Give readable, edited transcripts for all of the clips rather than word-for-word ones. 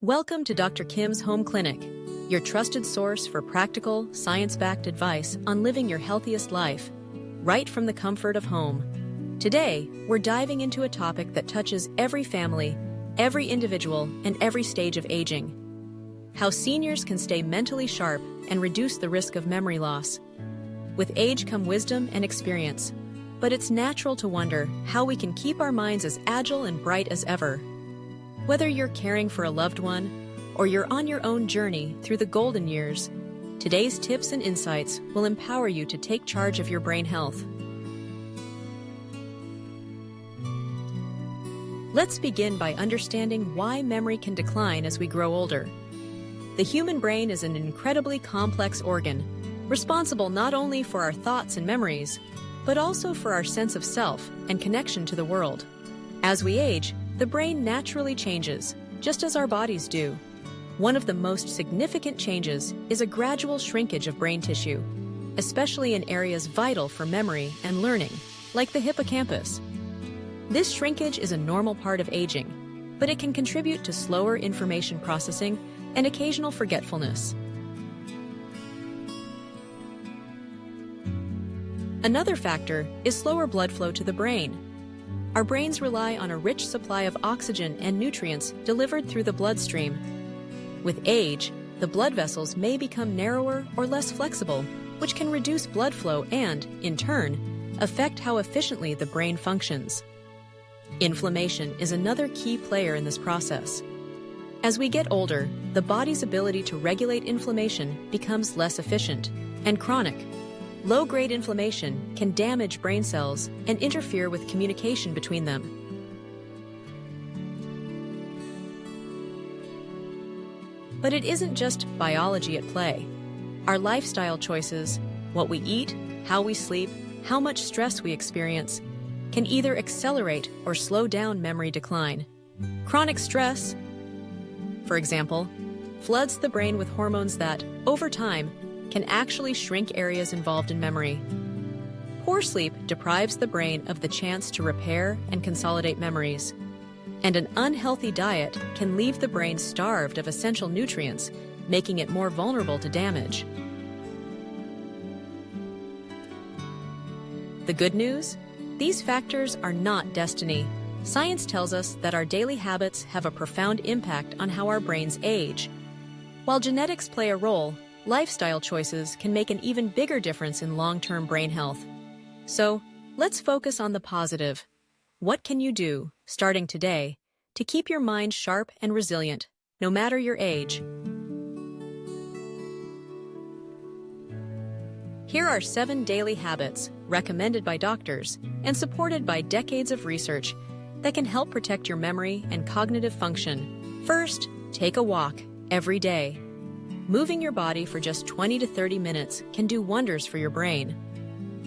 Welcome to Dr. Kim's Home Clinic, your trusted source for practical, science-backed advice on living your healthiest life, right from the comfort of home. Today, we're diving into a topic that touches every family, every individual, and every stage of aging. How seniors can stay mentally sharp and reduce the risk of memory loss. With age come wisdom and experience, but it's natural to wonder how we can keep our minds as agile and bright as ever. Whether you're caring for a loved one or you're on your own journey through the golden years, today's tips and insights will empower you to take charge of your brain health. Let's begin by understanding why memory can decline as we grow older. The human brain is an incredibly complex organ, responsible not only for our thoughts and memories, but also for our sense of self and connection to the world. As we age, the brain naturally changes, just as our bodies do. One of the most significant changes is a gradual shrinkage of brain tissue, especially in areas vital for memory and learning, like the hippocampus. This shrinkage is a normal part of aging, but it can contribute to slower information processing and occasional forgetfulness. Another factor is slower blood flow to the brain. Our brains rely on a rich supply of oxygen and nutrients delivered through the bloodstream. With age, the blood vessels may become narrower or less flexible, which can reduce blood flow and, in turn, affect how efficiently the brain functions. Inflammation is another key player in this process. As we get older, the body's ability to regulate inflammation becomes less efficient and chronic. Low-grade inflammation can damage brain cells and interfere with communication between them. But it isn't just biology at play. Our lifestyle choices, what we eat, how we sleep, how much stress we experience, can either accelerate or slow down memory decline. Chronic stress, for example, floods the brain with hormones that, over time, can actually shrink areas involved in memory. Poor sleep deprives the brain of the chance to repair and consolidate memories. And an unhealthy diet can leave the brain starved of essential nutrients, making it more vulnerable to damage. The good news? These factors are not destiny. Science tells us that our daily habits have a profound impact on how our brains age. While genetics play a role, lifestyle choices can make an even bigger difference in long-term brain health. So, let's focus on the positive. What can you do, starting today, to keep your mind sharp and resilient, no matter your age? Here are 7 daily habits, recommended by doctors and supported by decades of research, that can help protect your memory and cognitive function. First, take a walk every day. Moving your body for just 20 to 30 minutes can do wonders for your brain.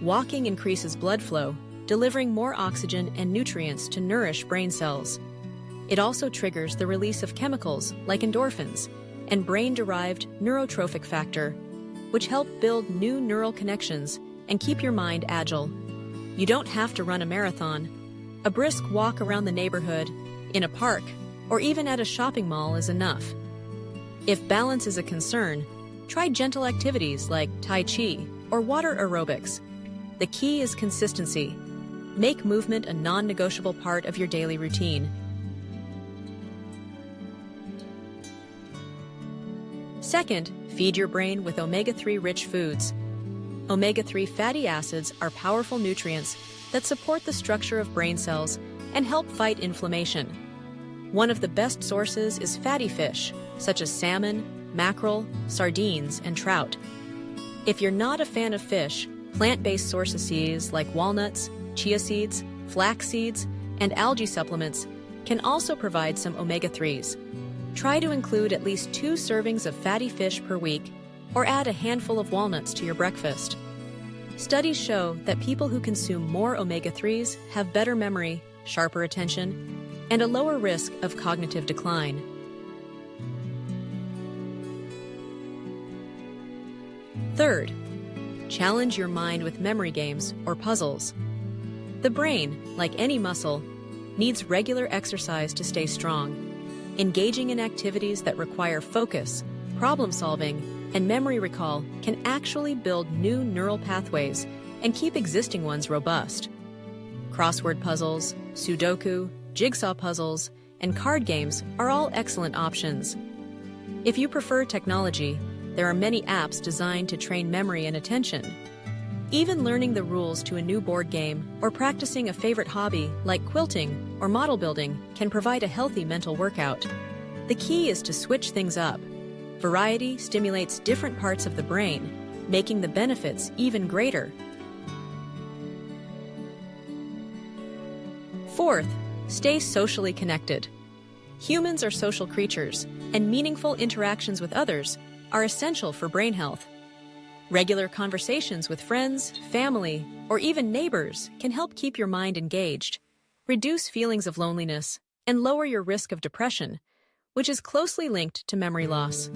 Walking increases blood flow, delivering more oxygen and nutrients to nourish brain cells. It also triggers the release of chemicals like endorphins and brain-derived neurotrophic factor, which help build new neural connections and keep your mind agile. You don't have to run a marathon. A brisk walk around the neighborhood, in a park, or even at a shopping mall is enough. If balance is a concern, try gentle activities like Tai Chi or water aerobics. The key is consistency. Make movement a non-negotiable part of your daily routine. Second, feed your brain with omega-3 rich foods. Omega-3 fatty acids are powerful nutrients that support the structure of brain cells and help fight inflammation. One of the best sources is fatty fish, such as salmon, mackerel, sardines, and trout. If you're not a fan of fish, plant-based sources like walnuts, chia seeds, flax seeds, and algae supplements can also provide some omega-3s. Try to include at least 2 servings of fatty fish per week, or add a handful of walnuts to your breakfast. Studies show that people who consume more omega-3s have better memory, sharper attention, and a lower risk of cognitive decline. Third, challenge your mind with memory games or puzzles. The brain, like any muscle, needs regular exercise to stay strong. Engaging in activities that require focus, problem solving, and memory recall can actually build new neural pathways and keep existing ones robust. Crossword puzzles, Sudoku, jigsaw puzzles, and card games are all excellent options. If you prefer technology, there are many apps designed to train memory and attention. Even learning the rules to a new board game or practicing a favorite hobby like quilting or model building can provide a healthy mental workout. The key is to switch things up. Variety stimulates different parts of the brain, making the benefits even greater. Fourth, stay socially connected. Humans are social creatures, and meaningful interactions with others are essential for brain health. Regular conversations with friends, family, or even neighbors can help keep your mind engaged, reduce feelings of loneliness, and lower your risk of depression, which is closely linked to memory loss.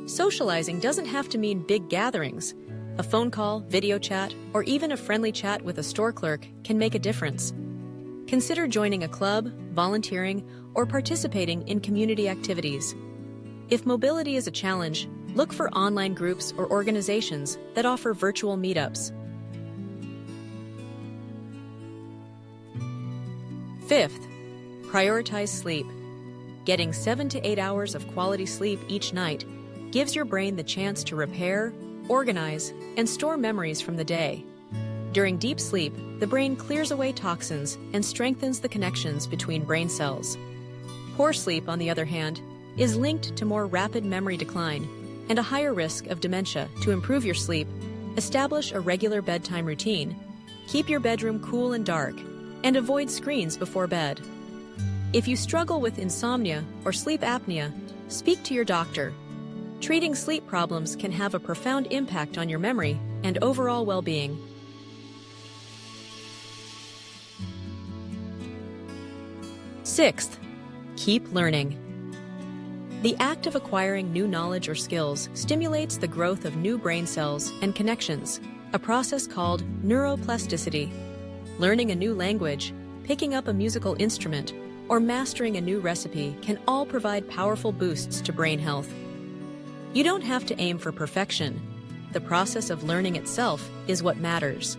Socializing doesn't have to mean big gatherings. A phone call, video chat, or even a friendly chat with a store clerk can make a difference. Consider joining a club, volunteering, or participating in community activities. If mobility is a challenge, look for online groups or organizations that offer virtual meetups. Fifth, prioritize sleep. Getting 7 to 8 hours of quality sleep each night gives your brain the chance to repair, organize, and store memories from the day. During deep sleep, the brain clears away toxins and strengthens the connections between brain cells. Poor sleep, on the other hand, is linked to more rapid memory decline and a higher risk of dementia. To improve your sleep, establish a regular bedtime routine, keep your bedroom cool and dark, and avoid screens before bed. If you struggle with insomnia or sleep apnea, speak to your doctor. Treating sleep problems can have a profound impact on your memory and overall well-being. Sixth, keep learning. The act of acquiring new knowledge or skills stimulates the growth of new brain cells and connections, a process called neuroplasticity. Learning a new language, picking up a musical instrument, or mastering a new recipe can all provide powerful boosts to brain health. You don't have to aim for perfection. The process of learning itself is what matters.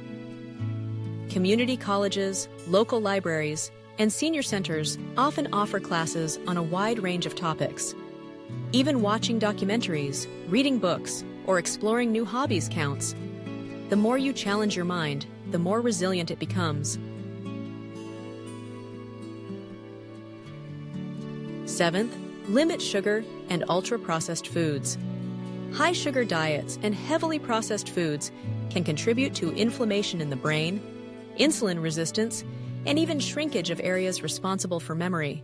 Community colleges, local libraries, and senior centers often offer classes on a wide range of topics. Even watching documentaries, reading books, or exploring new hobbies counts. The more you challenge your mind, the more resilient it becomes. Seventh, limit sugar and ultra-processed foods. High sugar diets and heavily processed foods can contribute to inflammation in the brain, insulin resistance, and even shrinkage of areas responsible for memory.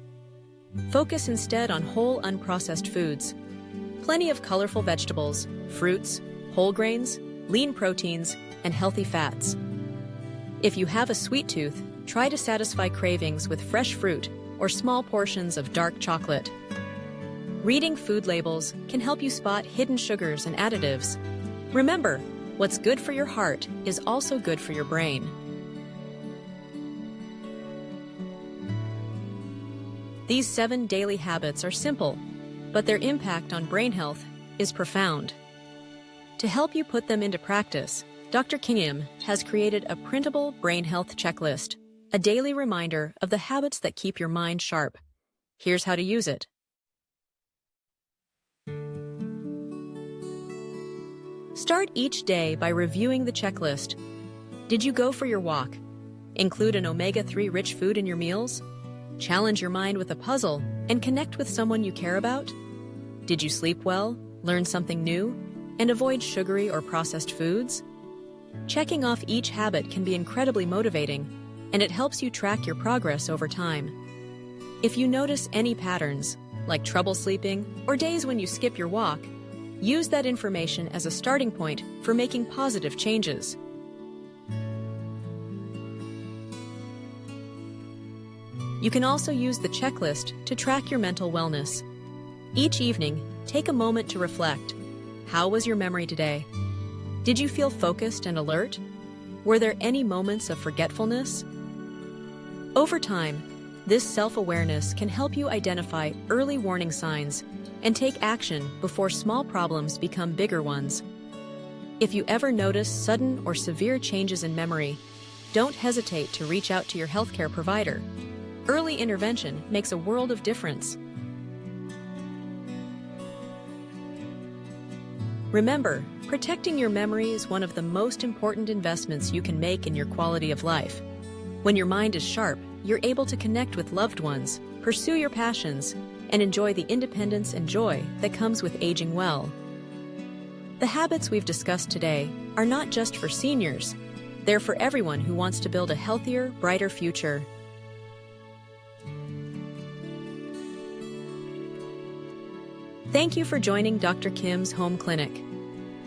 Focus instead on whole, unprocessed foods. Plenty of colorful vegetables, fruits, whole grains, lean proteins, and healthy fats. If you have a sweet tooth, try to satisfy cravings with fresh fruit or small portions of dark chocolate. Reading food labels can help you spot hidden sugars and additives. Remember, what's good for your heart is also good for your brain. These 7 daily habits are simple, but their impact on brain health is profound. To help you put them into practice, Dr. Kingham has created a printable brain health checklist, a daily reminder of the habits that keep your mind sharp. Here's how to use it. Start each day by reviewing the checklist. Did you go for your walk? Include an omega-3 rich food in your meals? Challenge your mind with a puzzle and connect with someone you care about? Did you sleep well, learn something new, and avoid sugary or processed foods? Checking off each habit can be incredibly motivating, and it helps you track your progress over time. If you notice any patterns, like trouble sleeping or days when you skip your walk, use that information as a starting point for making positive changes. You can also use the checklist to track your mental wellness. Each evening, take a moment to reflect. How was your memory today? Did you feel focused and alert? Were there any moments of forgetfulness? Over time, This self-awareness can help you identify early warning signs and take action before small problems become bigger ones. If you ever notice sudden or severe changes in memory, don't hesitate to reach out to your healthcare provider. Early intervention makes a world of difference. Remember, protecting your memory is one of the most important investments you can make in your quality of life. When your mind is sharp, you're able to connect with loved ones, pursue your passions, and enjoy the independence and joy that comes with aging well. The habits we've discussed today are not just for seniors. They're for everyone who wants to build a healthier, brighter future. Thank you for joining Dr. Kim's Home Clinic.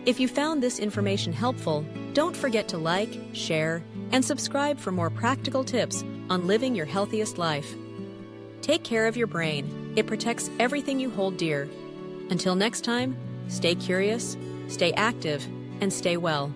If you found this information helpful, don't forget to like, share, and subscribe for more practical tips on living your healthiest life. Take care of your brain. It protects everything you hold dear. Until next time, stay curious, stay active, and stay well.